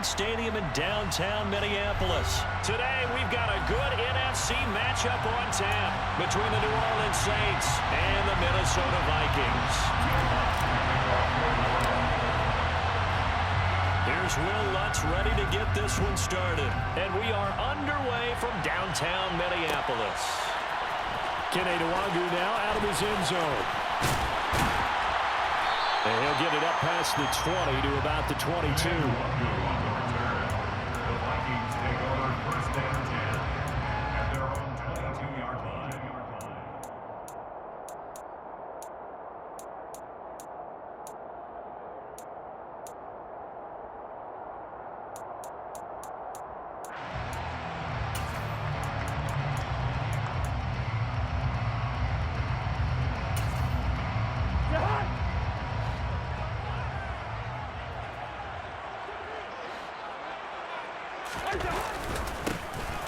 Saints Stadium in downtown Minneapolis. Today, we've got a good NFC matchup on tap between the New Orleans Saints and the Minnesota Vikings. Here's Will Lutz ready to get this one started. And we are underway from downtown Minneapolis. Kene Nwangu now out of his end zone. And he'll get it up past the 20 to about the 22.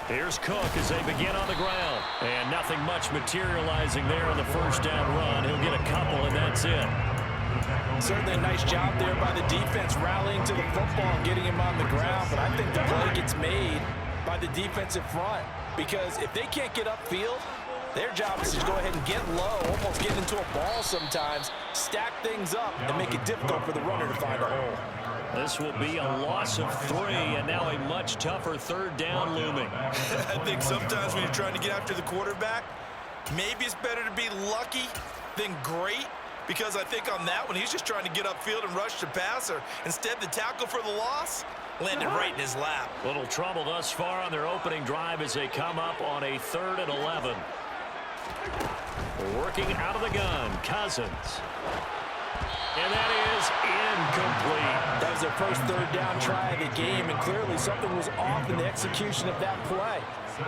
Here's Cook as they begin on the ground. And nothing much materializing there on the first down run. He'll get a couple, and that's it. Certainly a nice job there by the defense rallying to the football and getting him on the ground. But I think the play gets made by the defensive front. Because if they can't get upfield, their job is to go ahead and get low, almost get into a ball sometimes, stack things up, and make it difficult for the runner to find a hole. This will be a loss of 3, and now a much tougher third down looming. I think sometimes when you're trying to get after the quarterback, maybe it's better to be lucky than great, because I think on that one, he's just trying to get upfield and rush the passer. Instead, the tackle for the loss landed right in his lap. Little trouble thus far on their opening drive as they come up on a 3rd and 11. Working out of the gun, Cousins. And that is incomplete. That was their first third down try of the game, and clearly something was off in the execution of that play.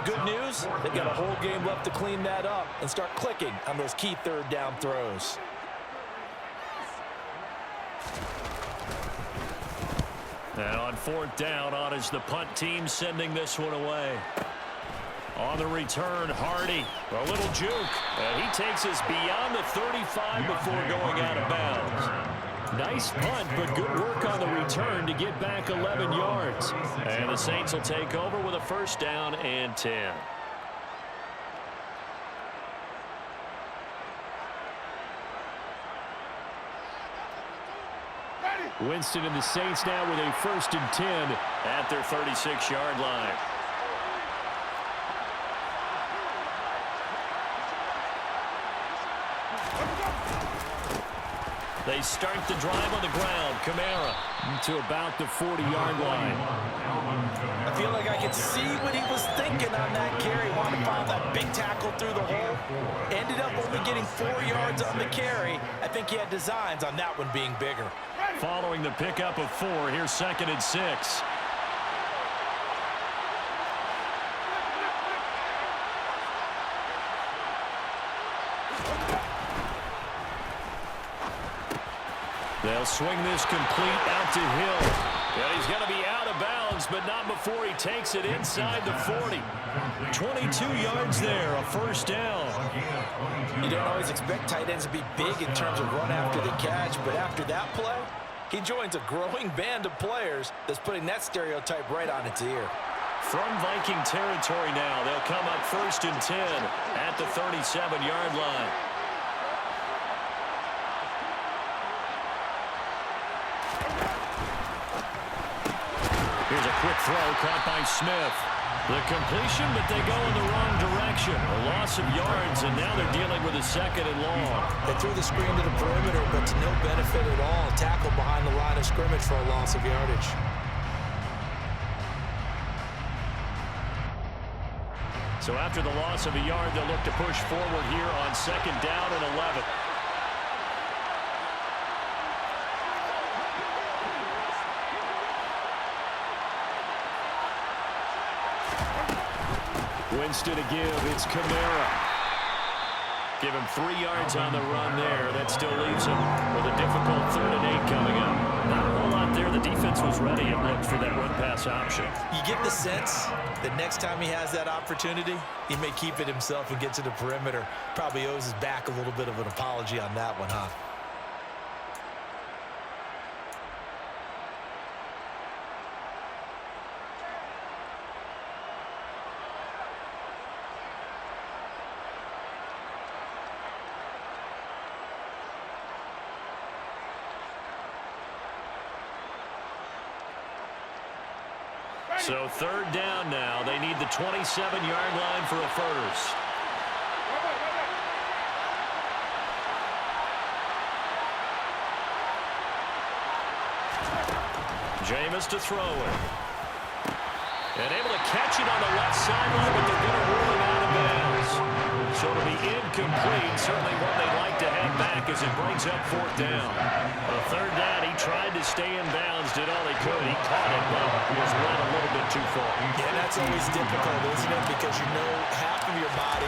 Good news, they've got a whole game left to clean that up and start clicking on those key third down throws. And on 4th down, on is the punt team sending this one away. On the return, Hardy, a little juke, and he takes us beyond the 35 before going out of bounds. Nice punt, but good work on the return to get back 11 yards. And the Saints will take over with a 1st down and 10. Winston and the Saints now with a 1st and 10 at their 36-yard line. They start the drive on the ground. Kamara to about the 40-yard line. I feel like I could see what he was thinking on that carry. Wanted to follow that big tackle through the hole. Ended up only getting 4 yards on the carry. I think he had designs on that one being bigger. Following the pickup of 4, here's 2nd and 6. They'll swing this complete out to Hill. And he's going to be out of bounds, but not before he takes it inside the 40. 22 yards there, a 1st down. You don't always expect tight ends to be big in terms of run after the catch, but after that play, he joins a growing band of players that's putting that stereotype right on its ear. From Viking territory now, they'll come up 1st and 10 at the 37-yard line. Here's a quick throw caught by Smith. The completion, but they go in the wrong direction. A loss of yards, and now they're dealing with a 2nd and long. They threw the screen to the perimeter, but to no benefit at all. Tackle behind the line of scrimmage for a loss of yardage. So after the loss of a yard, they'll look to push forward here on 2nd down and 11. Winston to give. It's Kamara. Give him 3 yards on the run there. That still leaves him with a difficult 3rd and 8 coming up. Not a whole lot there. The defense was ready, it looked, for that run-pass option. You get the sense that next time he has that opportunity, he may keep it himself and get to the perimeter. Probably owes his back a little bit of an apology on that one, huh? So third down now. They need the 27-yard line for a first. Jameis to throw it. And able to catch it on the left sideline, but they're going to rule it out of bounds. So it'll be incomplete. Certainly one they'd like to have back as it brings up fourth down. On third down, he tried to stay in bounds, did all he could. He caught it, but he was run a little bit too far. Yeah, that's always difficult, isn't it? Because you know half of your body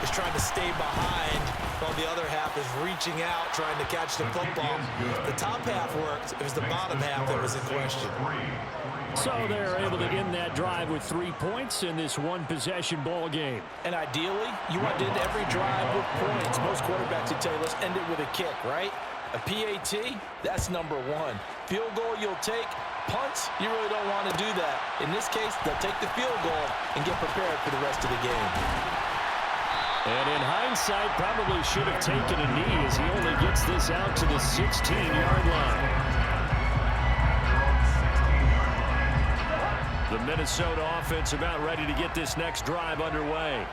is trying to stay behind, while the other half is reaching out, trying to catch the football. The top half worked. It was the bottom half that was in question. So they're able to end that drive with 3 points in this one-possession ball game. And ideally, you want to end every drive with points. Most quarterbacks would tell you, let's end it with a kick, right? A PAT, that's number one. Field goal you'll take. Punts, you really don't want to do that. In this case, they'll take the field goal and get prepared for the rest of the game. And in hindsight, probably should have taken a knee as he only gets this out to the 16-yard line. The Minnesota offense about ready to get this next drive underway.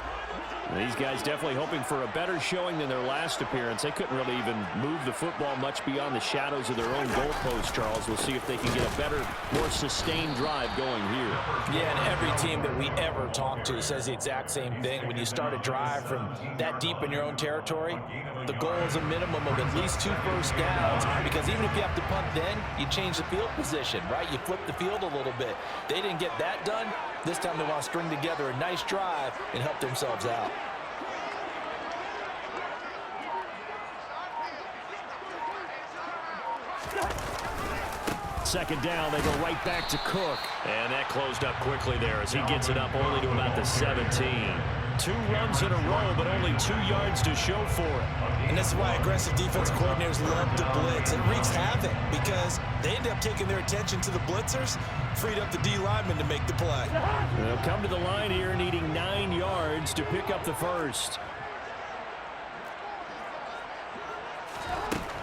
These guys definitely hoping for a better showing than their last appearance. They couldn't really even move the football much beyond the shadows of their own goalpost, Charles. We'll see if they can get a better, more sustained drive going here. Yeah, and every team that we ever talk to says the exact same thing. When you start a drive from that deep in your own territory, the goal is a minimum of at least 2 first downs, because even if you have to punt then, you change the field position, right? You flip the field a little bit. They didn't get that done. This time they want to string together a nice drive and help themselves out. Second down, they go right back to Cook. And that closed up quickly there as he gets it up only to about the 17. 2 runs in a row, but only 2 yards to show for it. And this is why aggressive defense coordinators love to blitz. It wreaks havoc because they end up taking their attention to the blitzers, freed up the D lineman to make the play. They'll come to the line here needing 9 yards to pick up the first.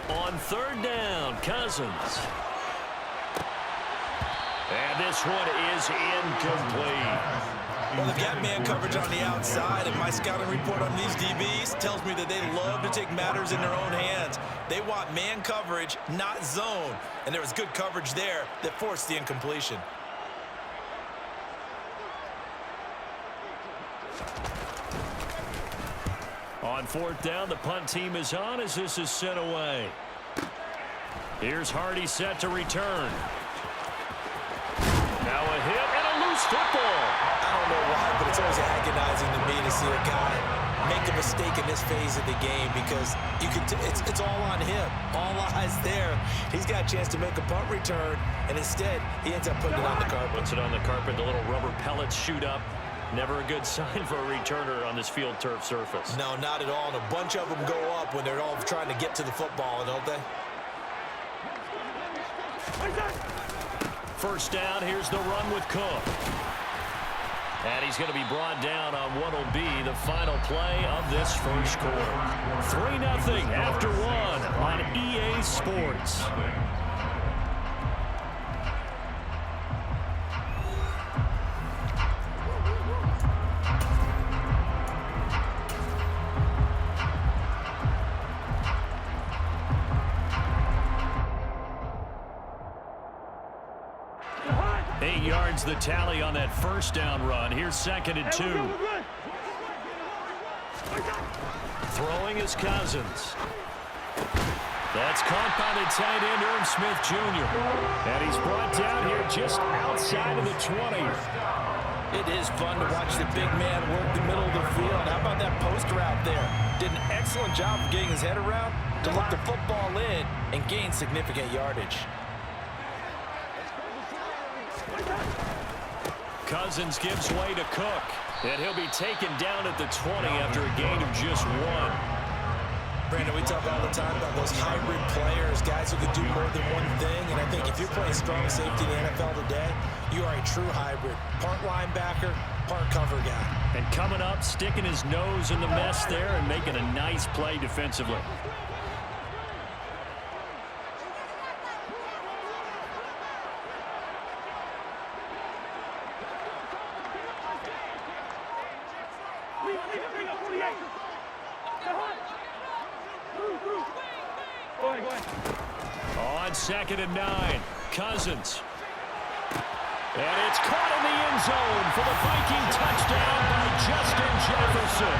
On third down, Cousins. And this one is incomplete. Well, they've got man coverage on the outside, and my scouting report on these DBs tells me that they love to take matters in their own hands. They want man coverage, not zone. And there was good coverage there that forced the incompletion. On fourth down, the punt team is on as this is sent away. Here's Hardy set to return. Now a hit and a loose football. I don't know why, but it's always agonizing to me to see a guy make a mistake in this phase of the game, because you can it's all on him. All eyes there. He's got a chance to make a punt return, and instead he ends up putting it on the carpet. Puts it on the carpet. The little rubber pellets shoot up. Never a good sign for a returner on this field turf surface. No, not at all. And a bunch of them go up when they're all trying to get to the football, don't they? First down, here's the run with Cook. And he's going to be brought down on what will be the final play of this first quarter. 3-0 after 1 on EA Sports. The tally on that first down run. Here's 2nd and 2. Throwing is Cousins. That's caught by the tight end, Irv Smith Jr. And he's brought down here just outside of the 20. It is fun to watch the big man work the middle of the field. How about that post route there? Did an excellent job of getting his head around to look the football in and gain significant yardage. Cousins gives way to Cook, and he'll be taken down at the 20 after a gain of just 1. Brandon, we talk all the time about those hybrid players, guys who can do more than one thing, and I think if you're playing strong safety in the NFL today, you are a true hybrid. Part linebacker, part cover guy. And coming up, sticking his nose in the mess there and making a nice play defensively. 2nd and 9. Cousins. And it's caught in the end zone for the Viking touchdown by Justin Jefferson.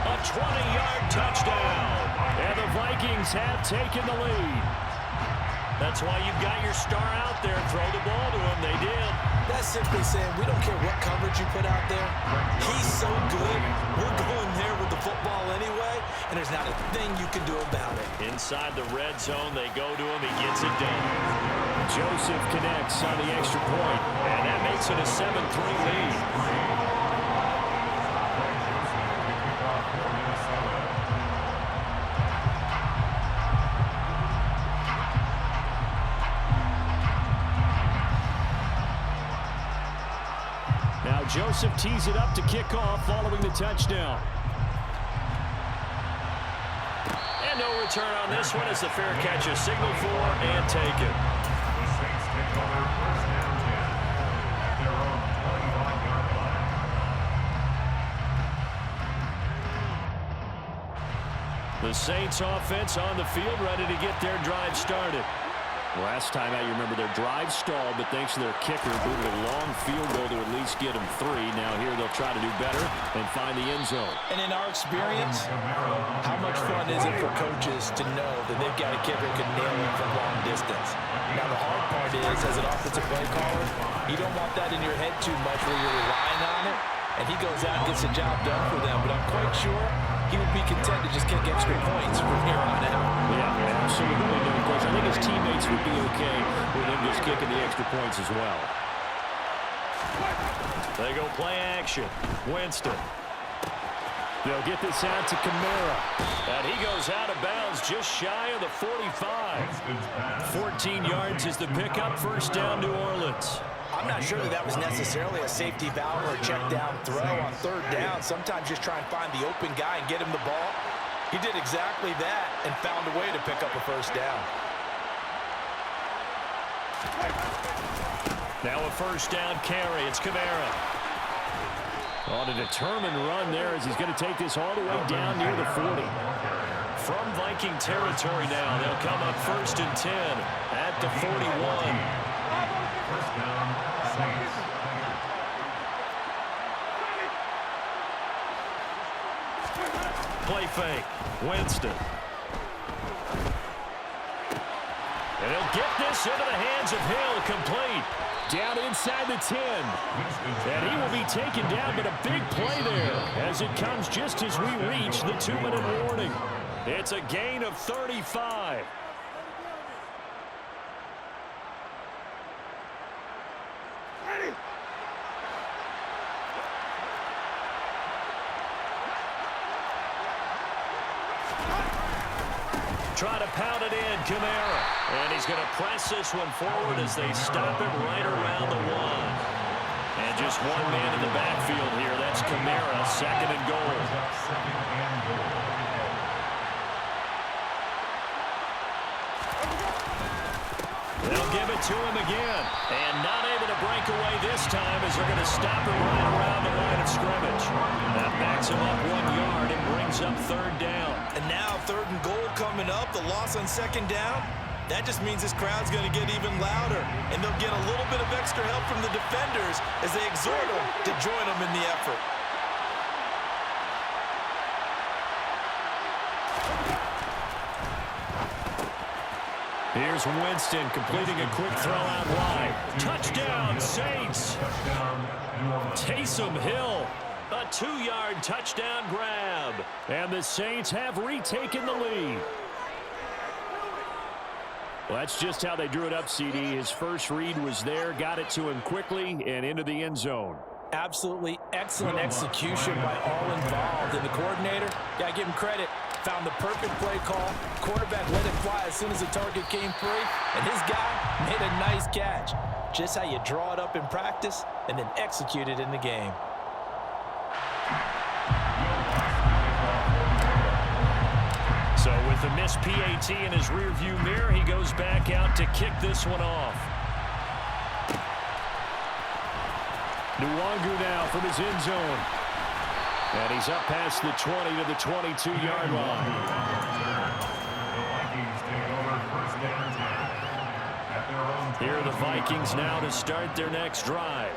A 20-yard touchdown. And the Vikings have taken the lead. That's why you've got your star out there. Throw the ball to him. They did. That's simply saying we don't care what coverage you put out there. He's so good. We're going there with the football anyway, and there's not a thing you can do about it. Inside the red zone, they go to him. He gets it done. Joseph connects on the extra point, and that makes it a 7-3 lead. Now Joseph tees it up to kick off following the touchdown. And no return on this one as the fair catch is signaled for and taken. The Saints offense on the field ready to get their drive started. Last time out, you remember their drive stalled, but thanks to their kicker, booted a long field goal to at least get them 3. Now here they'll try to do better and find the end zone. And in our experience, how much fun is it for coaches to know that they've got a kicker who can nail it from long distance? Now the hard part is, as an offensive play caller, you don't want that in your head too much where you're relying on it, and he goes out and gets the job done for them. But I'm quite sure he would be content to just kick extra points from here on out. Yeah, absolutely. No question. I think his teammates would be okay with him just kicking the extra points as well. They go play action. Winston. They'll get this out to Kamara. And he goes out of bounds just shy of the 45. 14 yards is the pickup. First down, New Orleans. I'm not sure that was necessarily a safety valve or a check down throw on 3rd down. Sometimes just try and find the open guy and get him the ball. He did exactly that and found a way to pick up a first down. Now a first down carry. It's Kamara. On a determined run there as he's going to take this all the way down near the 40. From Viking territory now, they'll come up 1st and 10 at the 41. First down, Saints. Play fake. Winston. And he'll get this into the hands of Hill. Complete. Down inside the 10. And he will be taken down, but a big play there as it comes just as we reach the 2-minute warning. It's a gain of 35. Try to pound it in, Kamara. And he's going to press this one forward as they stop it right around the 1. And just one man in the backfield here. That's Kamara, 2nd and goal. They'll give it to him again. And not able to break away this time as they're going to stop it right around the line of scrimmage. That backs him up 1 yard and brings up 3rd down. And now 3rd and goal coming up. The loss on 2nd down. That just means this crowd's going to get even louder. And they'll get a little bit of extra help from the defenders as they exhort them to join them in the effort. Here's Winston completing a quick throw out wide. Touchdown, Saints. Taysom Hill, a 2-yard touchdown grab. And the Saints have retaken the lead. Well, that's just how they drew it up, CD. His first read was there, got it to him quickly, and into the end zone. Absolutely excellent execution by all involved. And the coordinator, got to give him credit, found the perfect play call. Quarterback let it fly as soon as the target came free, and his guy made a nice catch. Just how you draw it up in practice and then execute it in the game. So with the missed PAT in his rearview mirror, he goes back out to kick this one off. Nwangu now from his end zone. And he's up past the 20 to the 22-yard line. The Vikings take over first Here are the Vikings now to start their next drive.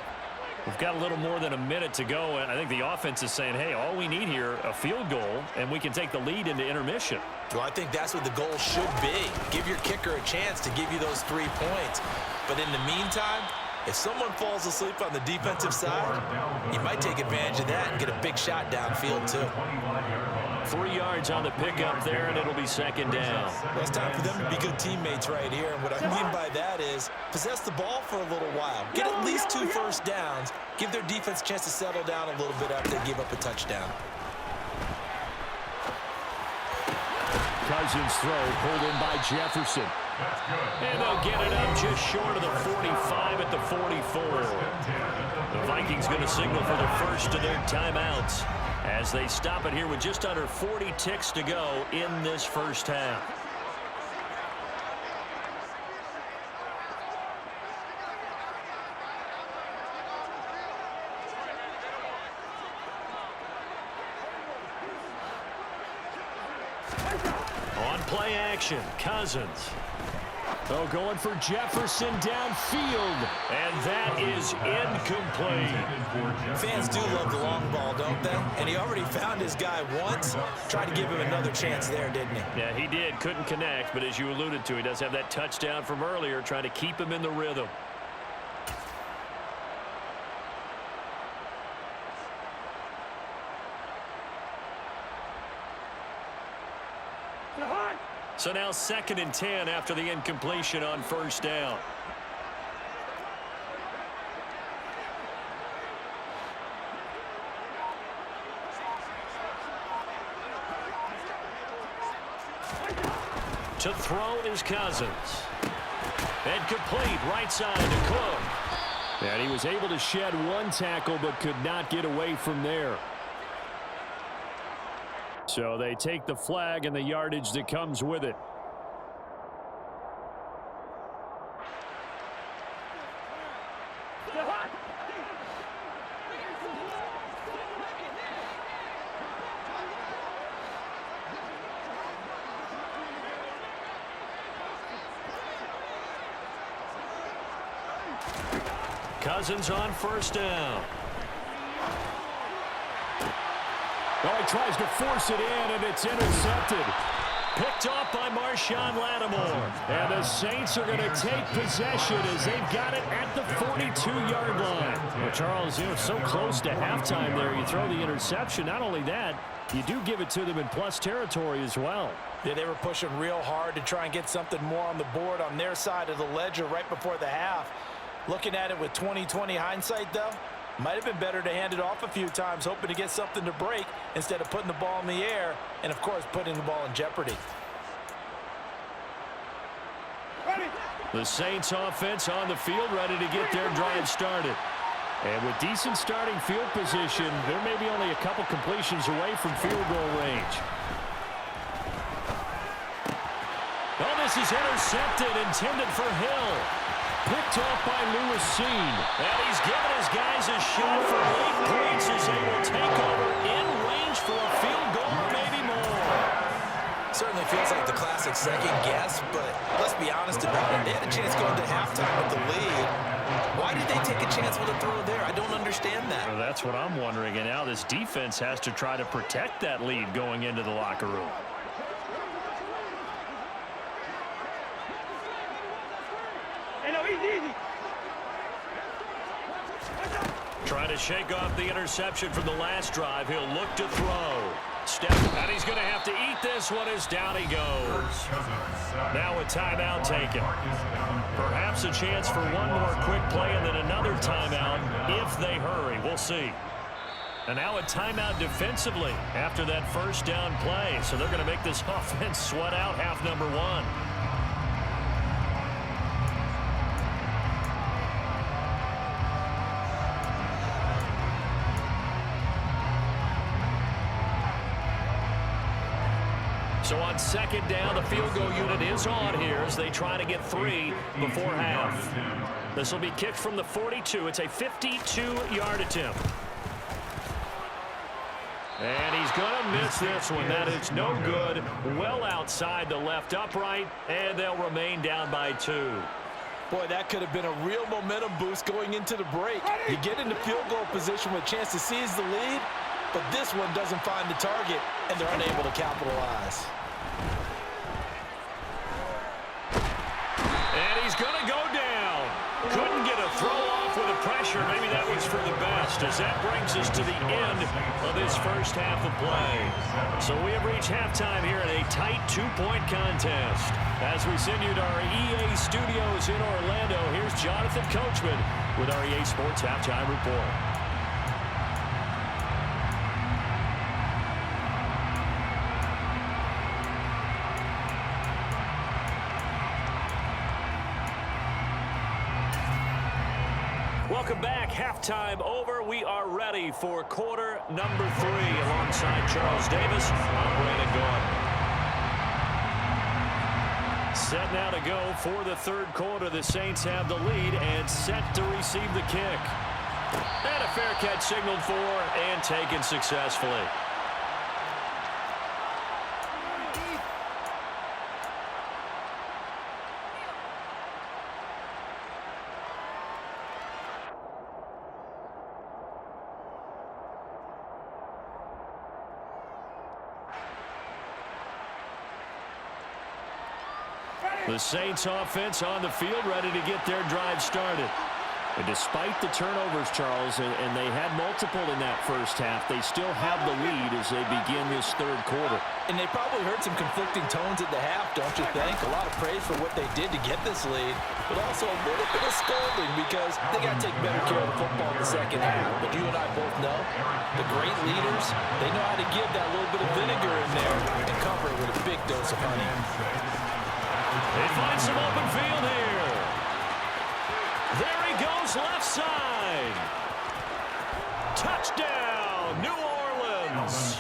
We've got a little more than a minute to go, and I think the offense is saying, hey, all we need here, a field goal, and we can take the lead into intermission. Well, I think that's what the goal should be. Give your kicker a chance to give you those 3 points. But in the meantime, if someone falls asleep on the defensive side, you might take advantage of that and get a big shot downfield, too. 3 yards on the pickup there, and it'll be second down. Well, it's time for them to be good teammates right here. And what I mean by that is possess the ball for a little while. Get at least 2 first downs. Give their defense a chance to settle down a little bit after they give up a touchdown. Cousins throw pulled in by Jefferson. And they'll get it up just short of the 45 at the 44. The Vikings going to signal for the first of their timeouts as they stop it here with just under 40 ticks to go in this first half. On play action, Cousins. Oh, going for Jefferson downfield, and that is incomplete. Fans do love the long ball, don't they? And he already found his guy once. Tried to give him another chance there, didn't he? Yeah, he did. Couldn't connect, but as you alluded to, he does have that touchdown from earlier, trying to keep him in the rhythm. So now 2nd and 10 after the incompletion on first down. To throw is Cousins. And complete right side to Cook. And he was able to shed 1 tackle but could not get away from there. So they take the flag and the yardage that comes with it. Cousins on first down. Well, he tries to force it in, and it's intercepted. Picked off by Marshawn Lattimore. And the Saints are going to take possession as they've got it at the 42-yard line. Well, Charles, you know, so close to halftime there. You throw the interception. Not only that, you do give it to them in plus territory as well. Yeah, they were pushing real hard to try and get something more on the board on their side of the ledger right before the half. Looking at it with 20/20 hindsight, though, might have been better to hand it off a few times, hoping to get something to break instead of putting the ball in the air and, of course, putting the ball in jeopardy. The Saints offense on the field, ready to get their drive started. And with decent starting field position, they're maybe only a couple completions away from field goal range. Oh, this is intercepted, intended for Hill. Picked off by Lewisine. And he's given his guys a shot for 8 points as they will take over in range for a field goal or maybe more. Certainly feels like the classic second guess, but let's be honest about it. They had a chance going to halftime with the lead. Why did they take a chance with a throw there? I don't understand that. Well, that's what I'm wondering. And now this defense has to try to protect that lead going into the locker room. Trying to shake off the interception from the last drive. He'll look to throw. Step, and he's going to have to eat this one as down he goes. Now a timeout taken. Perhaps a chance for one more quick play and then another timeout if they hurry. We'll see. And now a timeout defensively after that first down play. So they're going to make this offense sweat out half number 1. So on second down, the field goal unit is on here as they try to get 3 before half. This will be kicked from the 42. It's a 52-yard attempt. And he's going to miss this one. That is no good. Well outside the left upright, and they'll remain down by 2. Boy, that could have been a real momentum boost going into the break. You get into field goal position with a chance to seize the lead, but this one doesn't find the target, and they're unable to capitalize. And he's going to go down. Couldn't get a throw off with the pressure. Maybe that was for the best, as that brings us to the end of this first half of play. So we have reached halftime here in a tight 2-point contest. As we send you to our EA studios in Orlando, here's Jonathan Coachman with our EA Sports Halftime Report. Welcome back. Halftime over. We are ready for quarter number 3. Alongside Charles Davis, I'm Brandon Gordon. Set now to go for the third quarter. The Saints have the lead and set to receive the kick. And a fair catch signaled for and taken successfully. The Saints offense on the field, ready to get their drive started. And despite the turnovers, Charles, and they had multiple in that first half, they still have the lead as they begin this third quarter. And they probably heard some conflicting tones at the half, don't you think? A lot of praise for what they did to get this lead, but also a little bit of scolding because they got to take better care of the football in the second half. But you and I both know the great leaders, they know how to give that little bit of vinegar in there and cover it with a big dose of honey. They find some open field here. There he goes, left side. Touchdown, New Orleans.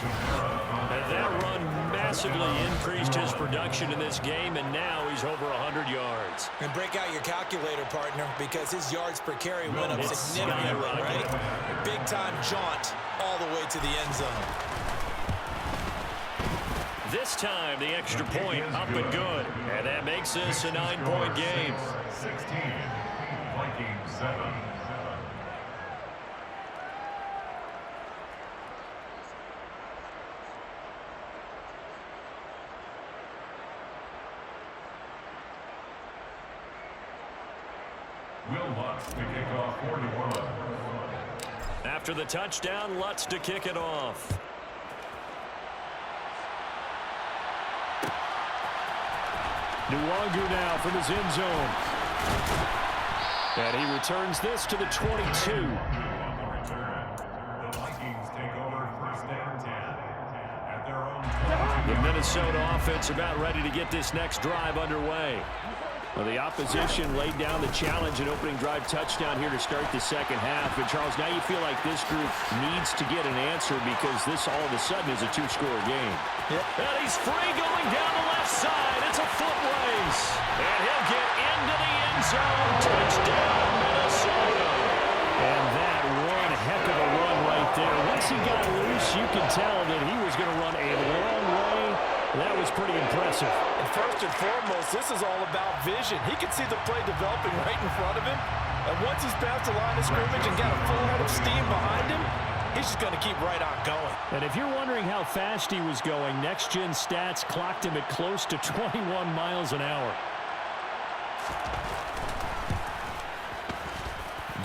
And that run massively increased his production in this game, and now he's over 100 yards. And break out your calculator, partner, because his yards per carry went up significantly, right? Big-time jaunt all the way to the end zone. This time, the extra point up and good. And that makes this a 9-point game. 16, Vikings 7. Will Lutz to kick off for New Orleans. After the touchdown, Lutz to kick it off. Nuwanger now from his end zone. And he returns this to the 22. On the return, the Vikings take over first and 10 at their own 20. The Minnesota offense about ready to get this next drive underway. Well, the opposition laid down the challenge and opening drive touchdown here to start the second half. And, Charles, now you feel like this group needs to get an answer because this all of a sudden is a 2-score game. Yep. And he's free going down the left side. It's a foot race. And he'll get into the end zone. Touchdown, Minnesota. And that one heck of a run right there. Once he got loose, you could tell that he was going to run a long way. That was pretty impressive. And first and foremost, this is all about vision. He can see the play developing right in front of him. And once he's past the line of scrimmage and got a full head of steam behind him, he's just going to keep right on going. And if you're wondering how fast he was going, Next Gen Stats clocked him at close to 21 miles an hour.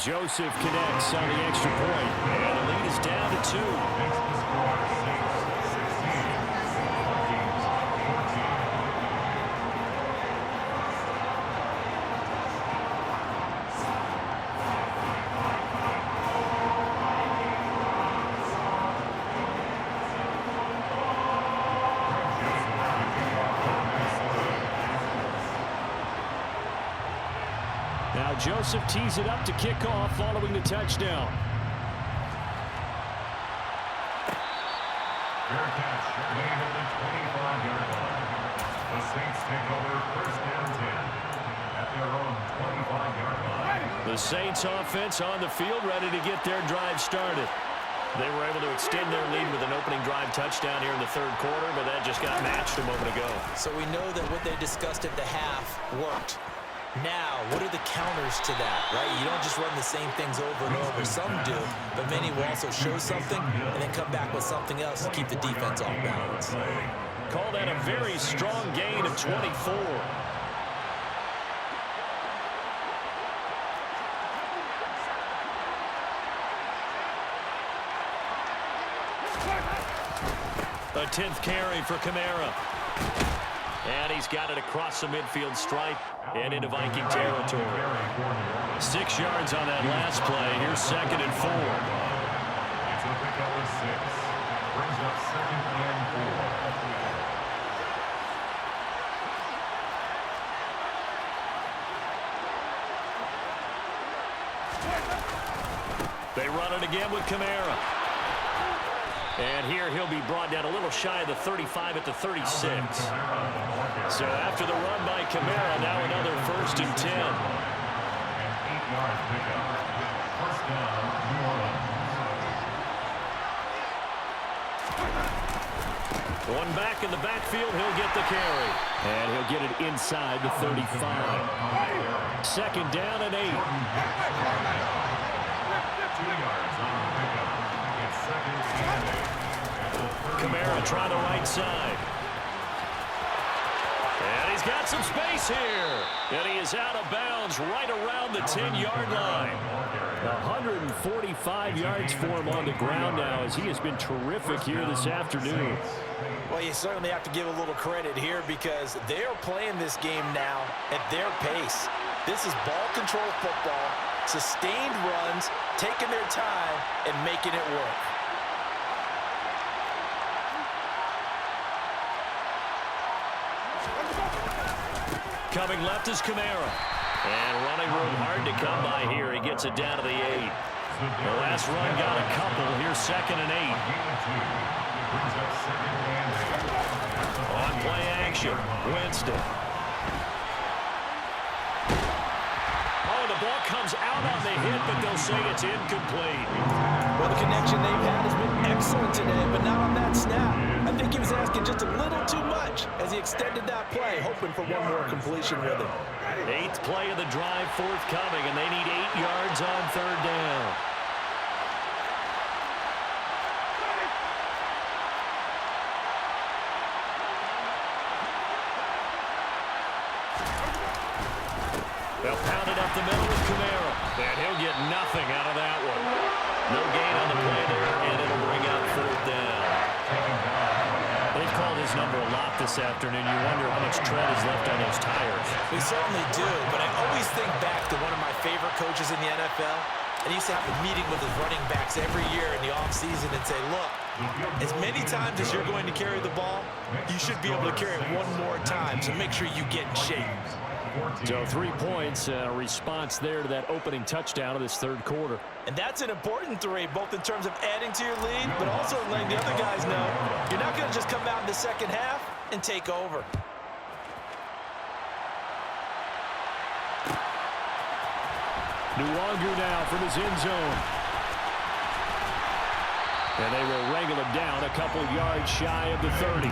Joseph connects on the extra point. And the lead is down to 2. Makes the score 16. Vikings 14. Now Joseph tees it up to kick off following the touchdown. Fair catch made at the 25-yard line. The Saints take over first and 10 at their own 25-yard line. The Saints offense on the field ready to get their drive started. They were able to extend their lead with an opening drive touchdown here in the third quarter, but that just got matched a moment ago. So we know that what they discussed at the half worked. Now, what are the counters to that, right? You don't just run the same things over and over. Some do, but many will also show something and then come back with something else to keep the defense off balance. Call that a very strong gain of 24. A 10th carry for Kamara. And he's got it across the midfield stripe and into Viking territory. 6 yards on that last play. Here's 2nd and 4. It's a pickup of 6. Brings up 2nd and 4. They run it again with Kamara. And here he'll be brought down a little shy of the 35 at the 36. So after the run by Kamara, now another 1st and 10. An 8-yard pickup. First down, New Orleans. One back in the backfield, he'll get the carry. And he'll get it inside the 35. 2nd down and 8. 2 yards on the pickup. It's 2nd and 8. Kamara trying the right side. And he's got some space here. And he is out of bounds right around the 10-yard line. 145 yards for him on the ground now as he has been terrific here this afternoon. Well, you certainly have to give a little credit here because they are playing this game now at their pace. This is ball control football, sustained runs, taking their time, and making it work. Coming left is Kamara. And running room hard to come by here. He gets it down to the 8. The last run got a couple. Here's 2nd and 8. On play action, Winston. Oh, the ball comes out on the hit, but they'll say it's incomplete. Well, the connection they've had has been excellent today, but not on that snap. I think he was asking just a little too much as he extended that play, hoping for one more completion with it. 8th play of the drive forthcoming, and they need 8 yards on 3rd down. They'll pound it up the middle with Kamara, and he'll get nothing out of that one. No gain on the play there, and it'll bring up 4th down. They've called his number a lot this afternoon. You wonder how much tread is left on those tires. We certainly do, but I always think back to one of my favorite coaches in the NFL. And he used to have a meeting with his running backs every year in the offseason and say, look, as many times as you're going to carry the ball, you should be able to carry it one more time, so make sure you get in shape. So 3 points, a response there to that opening touchdown of this 3rd quarter. And that's an important 3, both in terms of adding to your lead, but also letting the other guys know you're not going to just come out in the second half and take over. Nuwanger now from his end zone. And they will wrangle him down a couple yards shy of the 30.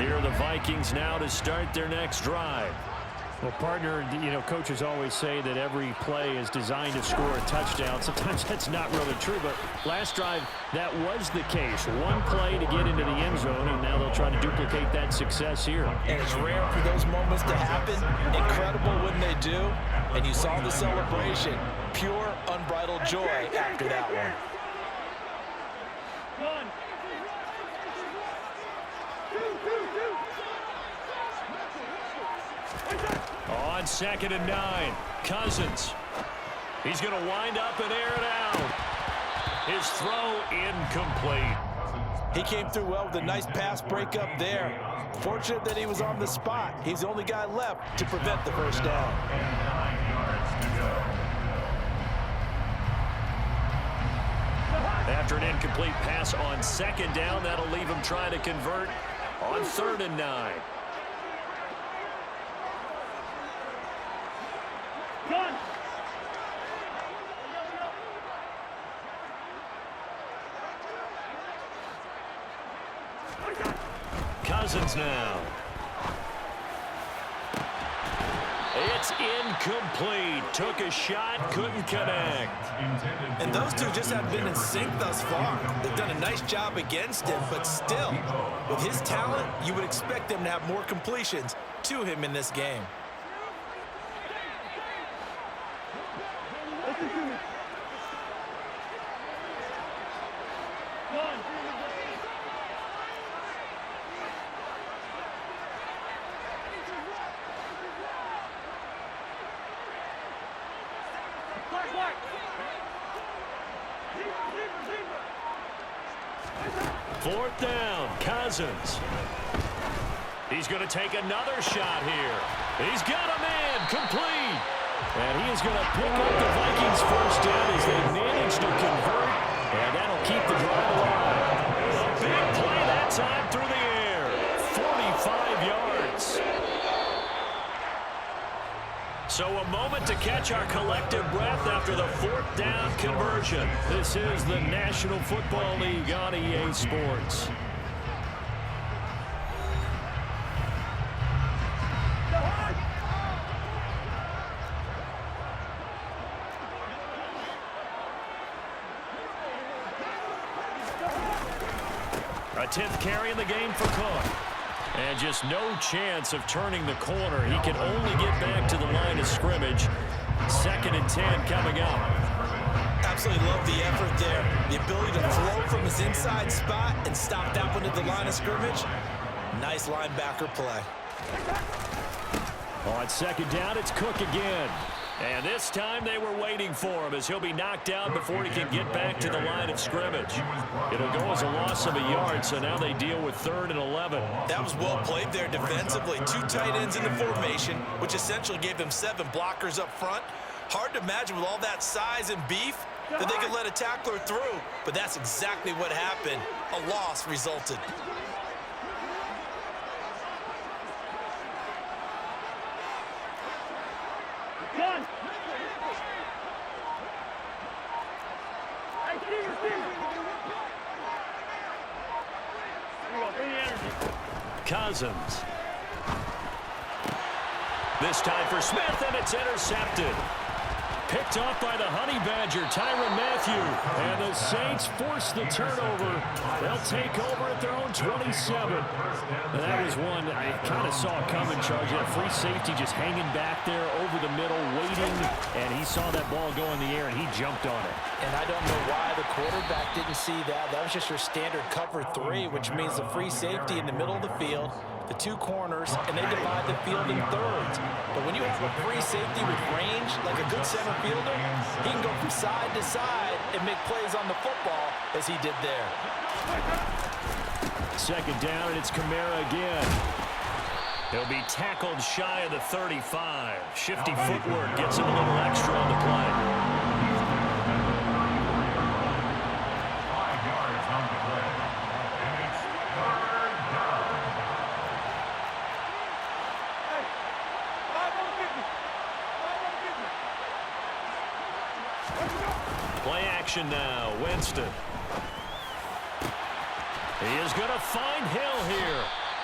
Here are the Vikings now to start their next drive. Well, partner, you know, coaches always say that every play is designed to score a touchdown. Sometimes that's not really true, but last drive, that was the case. One play to get into the end zone, and now they'll try to duplicate that success here. And it's rare for those moments to happen. Incredible when they do. And you saw the celebration. Pure, unbridled joy after that one. On 2nd and 9, Cousins. He's going to wind up and air it out. His throw incomplete. He came through well with a nice pass breakup there. Fortunate that he was on the spot. He's the only guy left to prevent the first down. After an incomplete pass on 2nd down, that'll leave him trying to convert on 3rd and 9. Cousins now. It's incomplete. Took a shot, couldn't connect. And those two just haven't been in sync thus far. They've done a nice job against him, but still, with his talent, you would expect them to have more completions to him in this game. Fourth down, Cousins. He's going to take another shot here. He's got a man, complete. And he is going to pick up the Vikings first down as they manage to convert. And that'll keep the drive alive. A big play that time through the air. 45 yards. So a moment to catch our collective breath after the fourth down conversion. This is the National Football League on EA Sports. A 10th carry in the game for Cook. And just no chance of turning the corner. He can only get back to the line of scrimmage. 2nd and 10 coming up. Absolutely love the effort there. The ability to throw from his inside spot and stop that one at the line of scrimmage. Nice linebacker play. On 2nd down, it's Cook again. And this time they were waiting for him as he'll be knocked down before he can get back to the line of scrimmage. It'll go as a loss of a yard, so now they deal with 3rd and 11. That was well played there defensively. 2 tight ends in the formation, which essentially gave them 7 blockers up front. Hard to imagine with all that size and beef that they could let a tackler through, but that's exactly what happened. A loss resulted. Cousins. This time for Smith, and it's intercepted. Picked off by the Honey Badger, Tyrann Mathieu. And the Saints force the turnover. They'll take over at their own 27. And that was one I kind of saw coming, Charles. A free safety just hanging back there over the middle, waiting. And he saw that ball go in the air, and he jumped on it. And I don't know why the quarterback didn't see that. That was just your standard cover 3, which means the free safety in the middle of the field, the 2 corners, and they divide the field in thirds. But when you have a free safety with range, like a good center fielder, he can go from side to side and make plays on the football as he did there. 2nd down, and it's Kamara again. He'll be tackled shy of the 35. Shifty footwork gets him a little extra on the play. 5 yards on the play. And it's 3rd down. Play action now, Winston. He is going to find Hill here.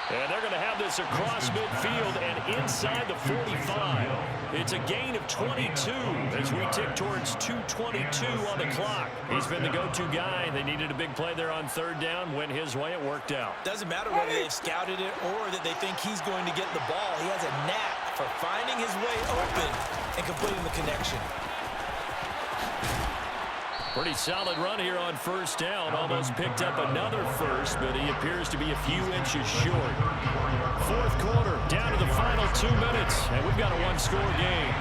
And they're going to have this across midfield and inside the 45. It's a gain of 22 as we tick towards 2:22 on the clock. He's been the go-to guy. They needed a big play there on 3rd down. Went his way. It worked out. Doesn't matter whether they've scouted it or that they think he's going to get the ball. He has a knack for finding his way open and completing the connection. Pretty solid run here on 1st down. Almost picked up another first, but he appears to be a few inches short. 4th quarter, down to the final 2 minutes, and we've got a 1-score game.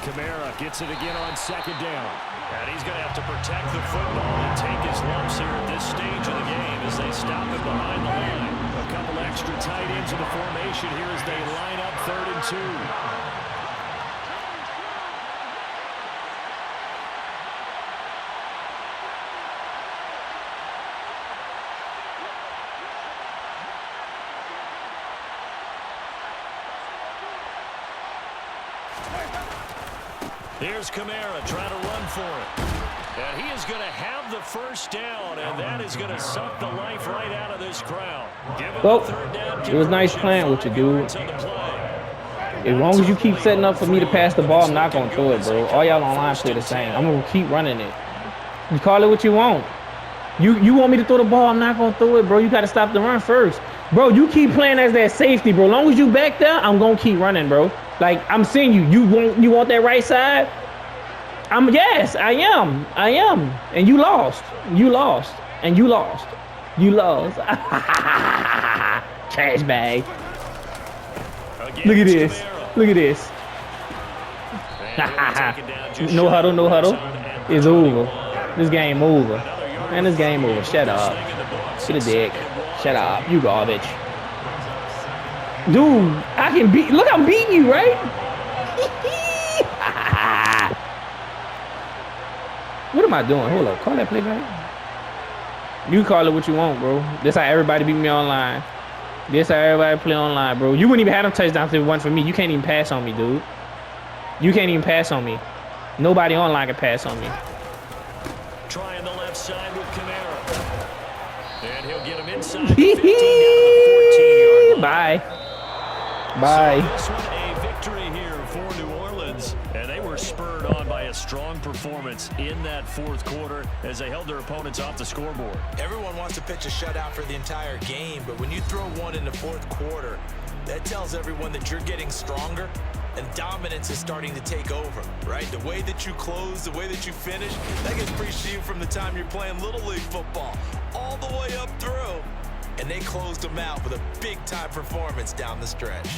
Kamara gets it again on 2nd down. And he's going to have to protect the football and take his lumps here at this stage of the game as they stop him behind the line. A couple extra tight ends in the formation here as they line up 3rd and 2. Here's Kamara trying to run for it. And he is going to have the first down, and that is going to suck the life right out of this crowd. Well, it was nice playing with you, dude. As long as you keep setting up for me to pass the ball, I'm not going to throw it, bro. All y'all online play the same. I'm going to keep running it. You call it what you want. You want me to throw the ball, I'm not going to throw it, bro. You got to stop the run first. Bro, you keep playing as that safety, bro. As long as you back there, I'm going to keep running, bro. Like, I'm seeing you. You want that right side? Yes, I am. And you lost. And you lost. Trash bag. Look at this. No huddle. It's over. This game over. Man, this game over. Shut up. Get a dick. Shut up. You garbage. Dude, I can beat. Look, I'm beating you, right? What am I doing? Hold up. Call that play back. You call it what you want, bro. This how everybody beat me online. This how everybody play online, bro. You wouldn't even have them touchdowns if it wasn't for me. You can't even pass on me, dude. You can't even pass on me. Nobody online can pass on me. Trying the left side with Kamara. And he'll get him inside the 15 down to the 14-yard line. Bye. So this one a victory here for New Orleans. And they were spurred on by a strong performance in that fourth quarter as they held their opponents off the scoreboard. Everyone wants to pitch a shutout for the entire game, but when you throw one in the fourth quarter, that tells everyone that you're getting stronger and dominance is starting to take over, right? The way that you close, the way that you finish, that gets preached to you from the time you're playing Little League football all the way up through. And they closed them out with a big-time performance down the stretch.